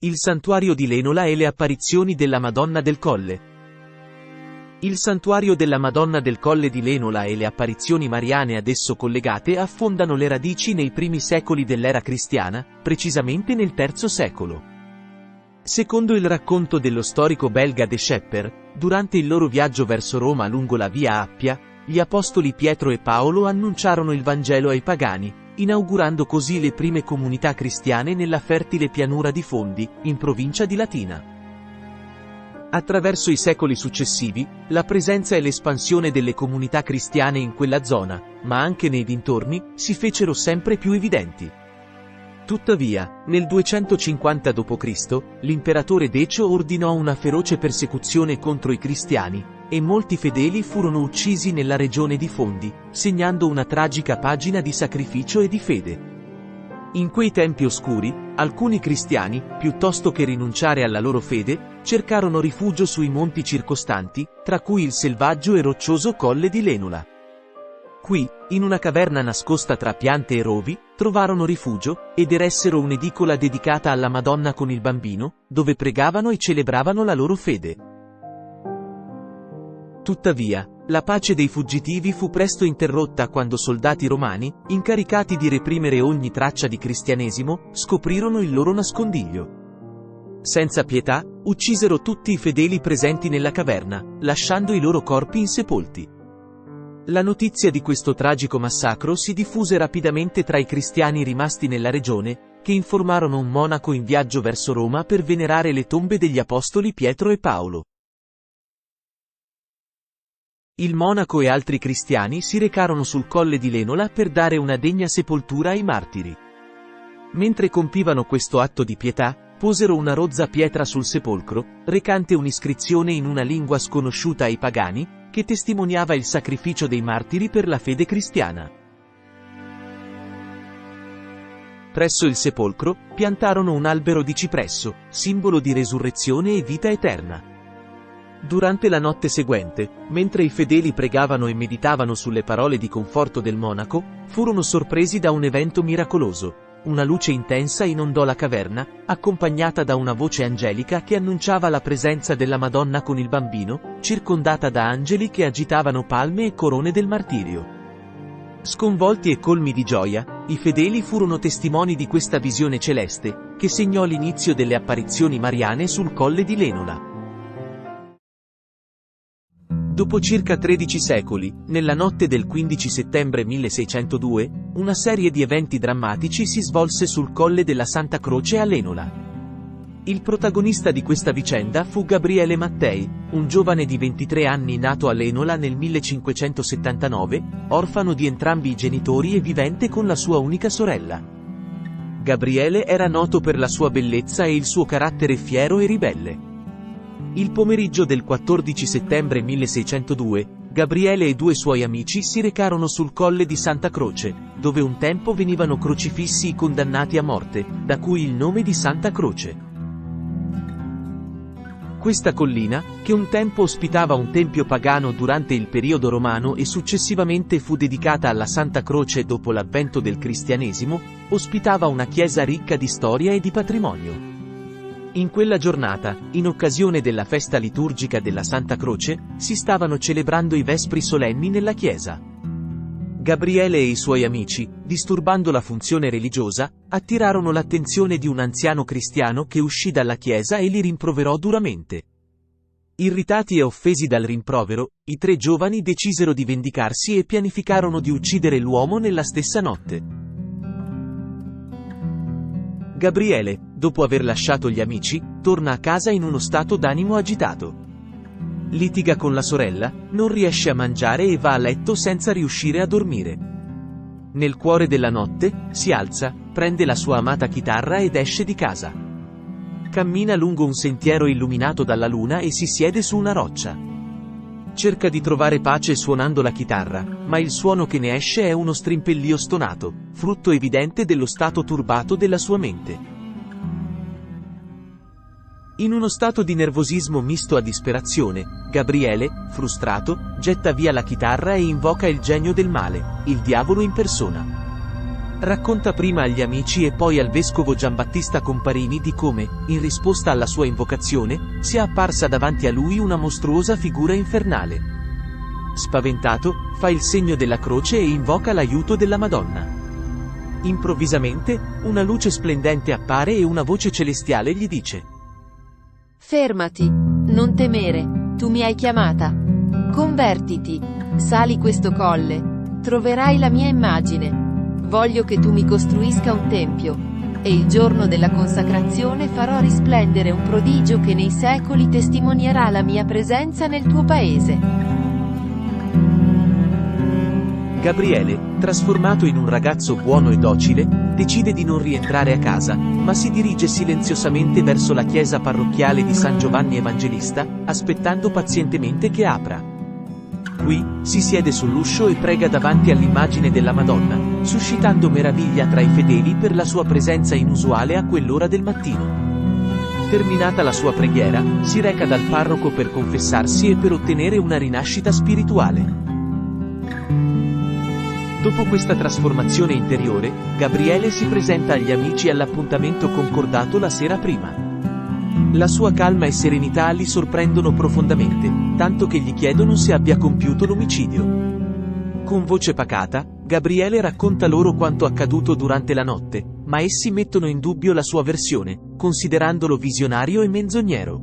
Il santuario di Lenola e le apparizioni della Madonna del Colle. Il santuario della Madonna del Colle di Lenola e le apparizioni mariane ad esso collegate affondano le radici nei primi secoli dell'era cristiana, precisamente nel III secolo. Secondo il racconto dello storico belga De Schepper, durante il loro viaggio verso Roma lungo la via Appia, gli apostoli Pietro e Paolo annunciarono il Vangelo ai pagani, inaugurando così le prime comunità cristiane nella fertile pianura di Fondi, in provincia di Latina. Attraverso i secoli successivi, la presenza e l'espansione delle comunità cristiane in quella zona, ma anche nei dintorni, si fecero sempre più evidenti. Tuttavia, nel 250 d.C., l'imperatore Decio ordinò una feroce persecuzione contro i cristiani, e molti fedeli furono uccisi nella regione di Fondi, segnando una tragica pagina di sacrificio e di fede. In quei tempi oscuri, alcuni cristiani, piuttosto che rinunciare alla loro fede, cercarono rifugio sui monti circostanti, tra cui il selvaggio e roccioso colle di Lenola. Qui, in una caverna nascosta tra piante e rovi, trovarono rifugio, ed eressero un'edicola dedicata alla Madonna con il Bambino, dove pregavano e celebravano la loro fede. Tuttavia, la pace dei fuggitivi fu presto interrotta quando soldati romani, incaricati di reprimere ogni traccia di cristianesimo, scoprirono il loro nascondiglio. Senza pietà, uccisero tutti i fedeli presenti nella caverna, lasciando i loro corpi insepolti. La notizia di questo tragico massacro si diffuse rapidamente tra i cristiani rimasti nella regione, che informarono un monaco in viaggio verso Roma per venerare le tombe degli apostoli Pietro e Paolo. Il monaco e altri cristiani si recarono sul colle di Lenola per dare una degna sepoltura ai martiri. Mentre compivano questo atto di pietà, posero una rozza pietra sul sepolcro, recante un'iscrizione in una lingua sconosciuta ai pagani, che testimoniava il sacrificio dei martiri per la fede cristiana. Presso il sepolcro, piantarono un albero di cipresso, simbolo di resurrezione e vita eterna. Durante la notte seguente, mentre i fedeli pregavano e meditavano sulle parole di conforto del monaco, furono sorpresi da un evento miracoloso. Una luce intensa inondò la caverna, accompagnata da una voce angelica che annunciava la presenza della Madonna con il Bambino, circondata da angeli che agitavano palme e corone del martirio. Sconvolti e colmi di gioia, i fedeli furono testimoni di questa visione celeste, che segnò l'inizio delle apparizioni mariane sul colle di Lenola. Dopo circa 13 secoli, nella notte del 15 settembre 1602, una serie di eventi drammatici si svolse sul colle della Santa Croce a Lenola. Il protagonista di questa vicenda fu Gabriele Mattei, un giovane di 23 anni nato a Lenola nel 1579, orfano di entrambi i genitori e vivente con la sua unica sorella. Gabriele era noto per la sua bellezza e il suo carattere fiero e ribelle. Il pomeriggio del 14 settembre 1602, Gabriele e due suoi amici si recarono sul colle di Santa Croce, dove un tempo venivano crocifissi i condannati a morte, da cui il nome di Santa Croce. Questa collina, che un tempo ospitava un tempio pagano durante il periodo romano e successivamente fu dedicata alla Santa Croce dopo l'avvento del cristianesimo, ospitava una chiesa ricca di storia e di patrimonio. In quella giornata, in occasione della festa liturgica della Santa Croce, si stavano celebrando i vespri solenni nella chiesa. Gabriele e i suoi amici, disturbando la funzione religiosa, attirarono l'attenzione di un anziano cristiano che uscì dalla chiesa e li rimproverò duramente. Irritati e offesi dal rimprovero, i tre giovani decisero di vendicarsi e pianificarono di uccidere l'uomo nella stessa notte. Gabriele, dopo aver lasciato gli amici, torna a casa in uno stato d'animo agitato. Litiga con la sorella, non riesce a mangiare e va a letto senza riuscire a dormire. Nel cuore della notte, si alza, prende la sua amata chitarra ed esce di casa. Cammina lungo un sentiero illuminato dalla luna e si siede su una roccia. Cerca di trovare pace suonando la chitarra, ma il suono che ne esce è uno strimpellio stonato, frutto evidente dello stato turbato della sua mente. In uno stato di nervosismo misto a disperazione, Gabriele, frustrato, getta via la chitarra e invoca il genio del male, il diavolo in persona. Racconta prima agli amici e poi al vescovo Giambattista Comparini di come, in risposta alla sua invocazione, sia apparsa davanti a lui una mostruosa figura infernale. Spaventato, fa il segno della croce e invoca l'aiuto della Madonna. Improvvisamente, una luce splendente appare e una voce celestiale gli dice: Fermati, non temere, tu mi hai chiamata. Convertiti, sali questo colle, troverai la mia immagine. Voglio che tu mi costruisca un tempio, e il giorno della consacrazione farò risplendere un prodigio che nei secoli testimonierà la mia presenza nel tuo paese. Gabriele, trasformato in un ragazzo buono e docile, decide di non rientrare a casa, ma si dirige silenziosamente verso la chiesa parrocchiale di San Giovanni Evangelista, aspettando pazientemente che apra. Qui, si siede sull'uscio e prega davanti all'immagine della Madonna, suscitando meraviglia tra i fedeli per la sua presenza inusuale a quell'ora del mattino. Terminata la sua preghiera, si reca dal parroco per confessarsi e per ottenere una rinascita spirituale. Dopo questa trasformazione interiore, Gabriele si presenta agli amici all'appuntamento concordato la sera prima. La sua calma e serenità li sorprendono profondamente, tanto che gli chiedono se abbia compiuto l'omicidio. Con voce pacata, Gabriele racconta loro quanto accaduto durante la notte, ma essi mettono in dubbio la sua versione, considerandolo visionario e menzognero.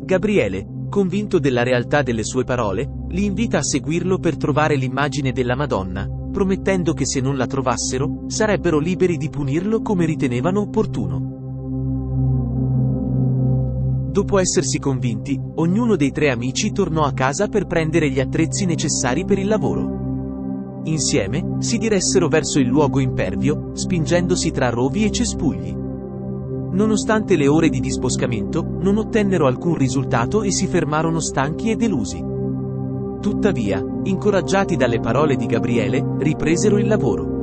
Gabriele, convinto della realtà delle sue parole, li invita a seguirlo per trovare l'immagine della Madonna, promettendo che se non la trovassero, sarebbero liberi di punirlo come ritenevano opportuno. Dopo essersi convinti, ognuno dei tre amici tornò a casa per prendere gli attrezzi necessari per il lavoro. Insieme, si diressero verso il luogo impervio, spingendosi tra rovi e cespugli. Nonostante le ore di disboscamento, non ottennero alcun risultato e si fermarono stanchi e delusi. Tuttavia, incoraggiati dalle parole di Gabriele, ripresero il lavoro.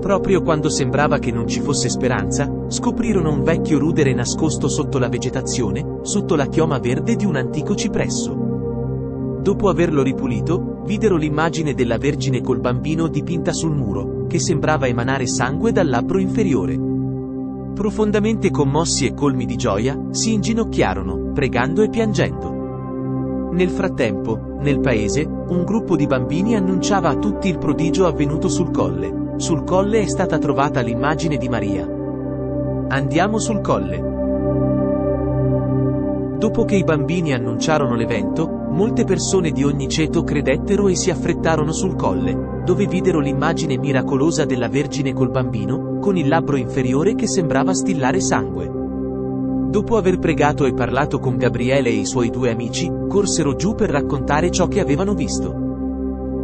Proprio quando sembrava che non ci fosse speranza, scoprirono un vecchio rudere nascosto sotto la vegetazione, sotto la chioma verde di un antico cipresso. Dopo averlo ripulito, videro l'immagine della Vergine col bambino dipinta sul muro, che sembrava emanare sangue dal labbro inferiore. Profondamente commossi e colmi di gioia, si inginocchiarono, pregando e piangendo. Nel frattempo, nel paese, un gruppo di bambini annunciava a tutti il prodigio avvenuto sul colle. Sul colle è stata trovata l'immagine di Maria. Andiamo sul colle. Dopo che i bambini annunciarono l'evento, molte persone di ogni ceto credettero e si affrettarono sul colle, dove videro l'immagine miracolosa della Vergine col bambino, con il labbro inferiore che sembrava stillare sangue. Dopo aver pregato e parlato con Gabriele e i suoi due amici, corsero giù per raccontare ciò che avevano visto.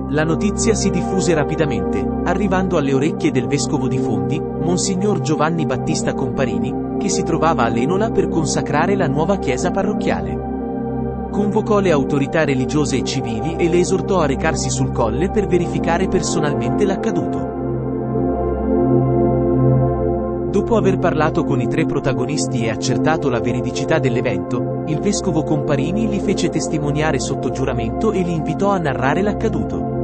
La notizia si diffuse rapidamente, arrivando alle orecchie del vescovo di Fondi, Monsignor Giovanni Battista Comparini, che si trovava a Lenola per consacrare la nuova chiesa parrocchiale. Convocò le autorità religiose e civili e le esortò a recarsi sul colle per verificare personalmente l'accaduto. Dopo aver parlato con i tre protagonisti e accertato la veridicità dell'evento, il vescovo Comparini li fece testimoniare sotto giuramento e li invitò a narrare l'accaduto.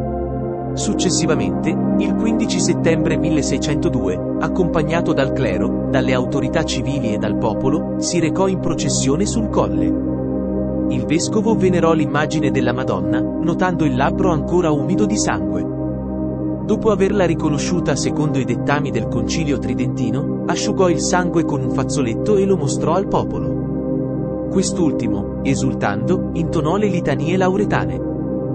Successivamente, il 15 settembre 1602, accompagnato dal clero, dalle autorità civili e dal popolo, si recò in processione sul colle. Il vescovo venerò l'immagine della Madonna, notando il labbro ancora umido di sangue. Dopo averla riconosciuta secondo i dettami del Concilio Tridentino, asciugò il sangue con un fazzoletto e lo mostrò al popolo. Quest'ultimo, esultando, intonò le litanie lauretane.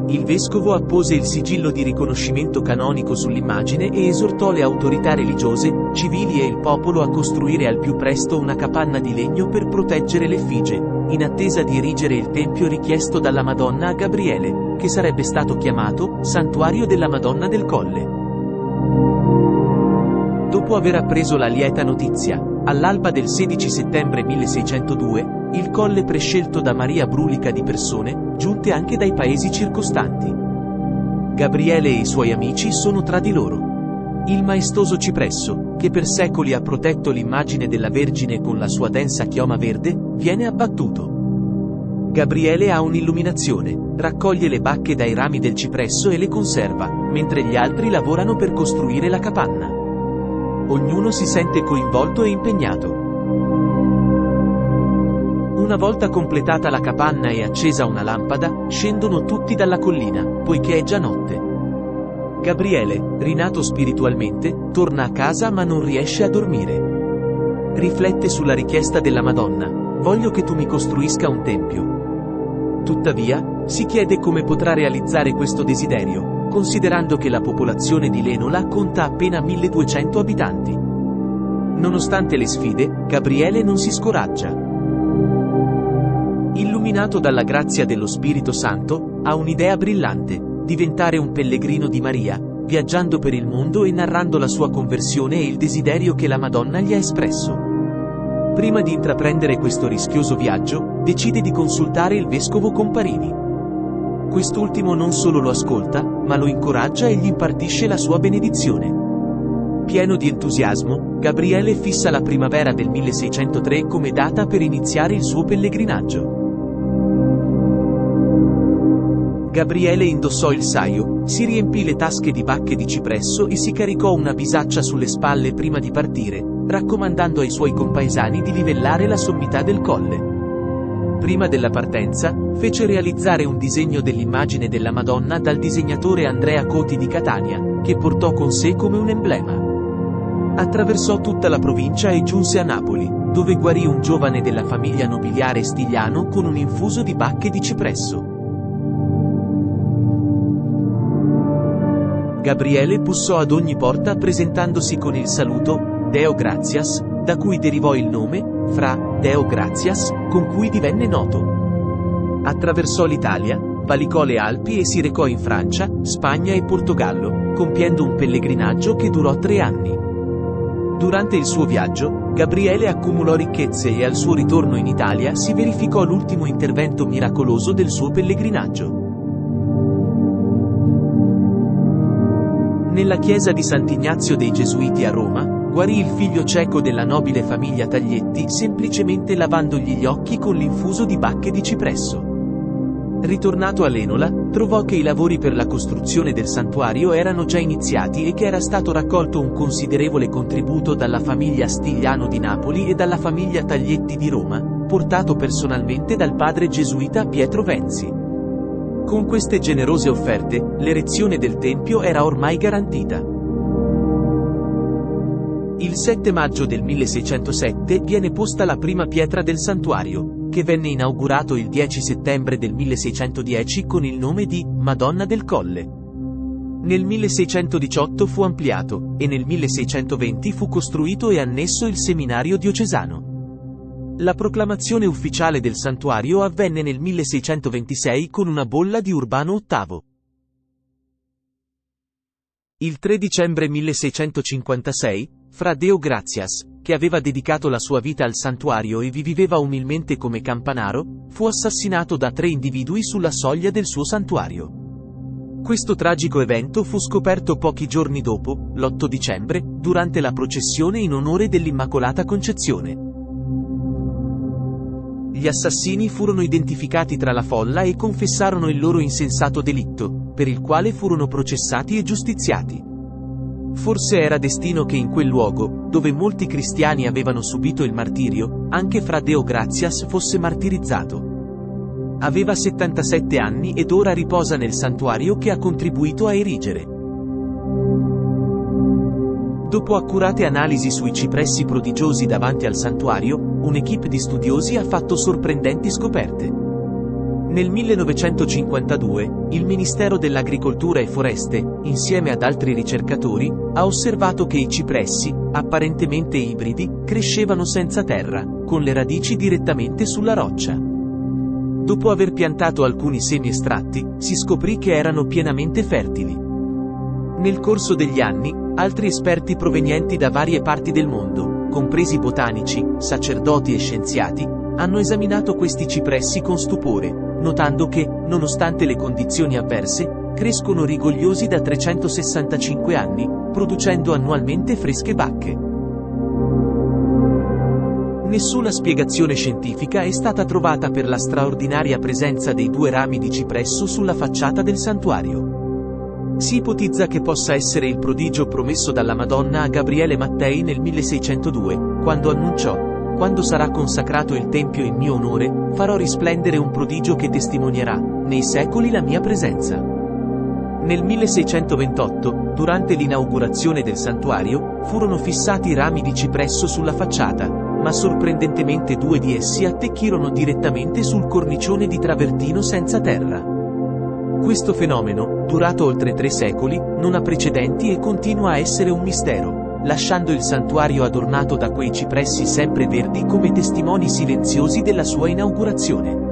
Il vescovo appose il sigillo di riconoscimento canonico sull'immagine e esortò le autorità religiose, civili e il popolo a costruire al più presto una capanna di legno per proteggere l'effigie, in attesa di erigere il tempio richiesto dalla Madonna a Gabriele, che sarebbe stato chiamato Santuario della Madonna del Colle. Dopo aver appreso la lieta notizia, all'alba del 16 settembre 1602, il colle prescelto da Maria brulica di persone, giunte anche dai paesi circostanti. Gabriele e i suoi amici sono tra di loro. Il maestoso cipresso, che per secoli ha protetto l'immagine della Vergine con la sua densa chioma verde, viene abbattuto. Gabriele ha un'illuminazione, raccoglie le bacche dai rami del cipresso e le conserva, mentre gli altri lavorano per costruire la capanna. Ognuno si sente coinvolto e impegnato. Una volta completata la capanna e accesa una lampada, scendono tutti dalla collina, poiché è già notte. Gabriele, rinato spiritualmente, torna a casa ma non riesce a dormire. Riflette sulla richiesta della Madonna: voglio che tu mi costruisca un tempio. Tuttavia, si chiede come potrà realizzare questo desiderio, considerando che la popolazione di Lenola conta appena 1200 abitanti. Nonostante le sfide, Gabriele non si scoraggia. Illuminato dalla grazia dello Spirito Santo, ha un'idea brillante: diventare un pellegrino di Maria, viaggiando per il mondo e narrando la sua conversione e il desiderio che la Madonna gli ha espresso. Prima di intraprendere questo rischioso viaggio, decide di consultare il vescovo Comparini. Quest'ultimo non solo lo ascolta, ma lo incoraggia e gli impartisce la sua benedizione. Pieno di entusiasmo, Gabriele fissa la primavera del 1603 come data per iniziare il suo pellegrinaggio. Gabriele indossò il saio, si riempì le tasche di bacche di cipresso e si caricò una bisaccia sulle spalle prima di partire, raccomandando ai suoi compaesani di livellare la sommità del colle. Prima della partenza, fece realizzare un disegno dell'immagine della Madonna dal disegnatore Andrea Coti di Catania, che portò con sé come un emblema. Attraversò tutta la provincia e giunse a Napoli, dove guarì un giovane della famiglia nobiliare Stigliano con un infuso di bacche di cipresso. Gabriele bussò ad ogni porta presentandosi con il saluto Deo Gratias, da cui derivò il nome, Fra Deo Gratias, con cui divenne noto. Attraversò l'Italia, valicò le Alpi e si recò in Francia, Spagna e Portogallo, compiendo un pellegrinaggio che durò 3 anni. Durante il suo viaggio, Gabriele accumulò ricchezze e al suo ritorno in Italia si verificò l'ultimo intervento miracoloso del suo pellegrinaggio. Nella chiesa di Sant'Ignazio dei Gesuiti a Roma, guarì il figlio cieco della nobile famiglia Taglietti semplicemente lavandogli gli occhi con l'infuso di bacche di cipresso. Ritornato a Lenola, trovò che i lavori per la costruzione del santuario erano già iniziati e che era stato raccolto un considerevole contributo dalla famiglia Stigliano di Napoli e dalla famiglia Taglietti di Roma, portato personalmente dal padre gesuita Pietro Venzi. Con queste generose offerte, l'erezione del tempio era ormai garantita. Il 7 maggio del 1607 viene posta la prima pietra del santuario, che venne inaugurato il 10 settembre del 1610 con il nome di Madonna del Colle. Nel 1618 fu ampliato, e nel 1620 fu costruito e annesso il seminario diocesano. La proclamazione ufficiale del santuario avvenne nel 1626 con una bolla di Urbano VIII. Il 3 dicembre 1656, Fra Deo Gratias, che aveva dedicato la sua vita al santuario e vi viveva umilmente come campanaro, fu assassinato da 3 individui sulla soglia del suo santuario. Questo tragico evento fu scoperto pochi giorni dopo, l'8 dicembre, durante la processione in onore dell'Immacolata Concezione. Gli assassini furono identificati tra la folla e confessarono il loro insensato delitto, per il quale furono processati e giustiziati. Forse era destino che in quel luogo, dove molti cristiani avevano subito il martirio, anche Fra Deo Gratias fosse martirizzato. Aveva 77 anni ed ora riposa nel santuario che ha contribuito a erigere. Dopo accurate analisi sui cipressi prodigiosi davanti al santuario, un'equipe di studiosi ha fatto sorprendenti scoperte. Nel 1952, il Ministero dell'Agricoltura e Foreste, insieme ad altri ricercatori, ha osservato che i cipressi, apparentemente ibridi, crescevano senza terra, con le radici direttamente sulla roccia. Dopo aver piantato alcuni semi estratti, si scoprì che erano pienamente fertili. Nel corso degli anni, altri esperti provenienti da varie parti del mondo, compresi botanici, sacerdoti e scienziati, hanno esaminato questi cipressi con stupore, notando che, nonostante le condizioni avverse, crescono rigogliosi da 365 anni, producendo annualmente fresche bacche. Nessuna spiegazione scientifica è stata trovata per la straordinaria presenza dei 2 rami di cipresso sulla facciata del santuario. Si ipotizza che possa essere il prodigio promesso dalla Madonna a Gabriele Mattei nel 1602, quando annunciò: «Quando sarà consacrato il Tempio in mio onore, farò risplendere un prodigio che testimonierà, nei secoli, la mia presenza». Nel 1628, durante l'inaugurazione del santuario, furono fissati rami di cipresso sulla facciata, ma sorprendentemente 2 di essi attecchirono direttamente sul cornicione di travertino senza terra. Questo fenomeno, durato oltre 3 secoli, non ha precedenti e continua a essere un mistero, lasciando il santuario adornato da quei cipressi sempre verdi come testimoni silenziosi della sua inaugurazione.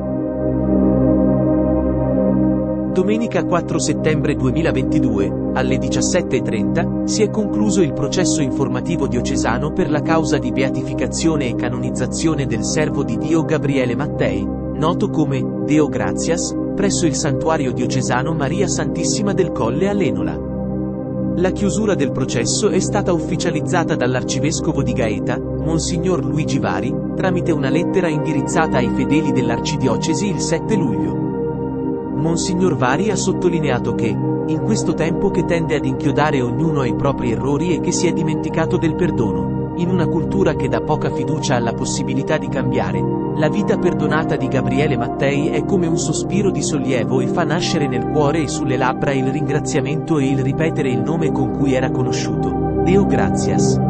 Domenica 4 settembre 2022, alle 17:30, si è concluso il processo informativo diocesano per la causa di beatificazione e canonizzazione del servo di Dio Gabriele Mattei, noto come Deo Gratias, presso il santuario diocesano Maria Santissima del Colle a Lenola. La chiusura del processo è stata ufficializzata dall'arcivescovo di Gaeta, Monsignor Luigi Vari, tramite una lettera indirizzata ai fedeli dell'arcidiocesi il 7 luglio. Monsignor Vari ha sottolineato che, in questo tempo che tende ad inchiodare ognuno ai propri errori e che si è dimenticato del perdono, in una cultura che dà poca fiducia alla possibilità di cambiare, la vita perdonata di Gabriele Mattei è come un sospiro di sollievo e fa nascere nel cuore e sulle labbra il ringraziamento e il ripetere il nome con cui era conosciuto: Deo Gratias.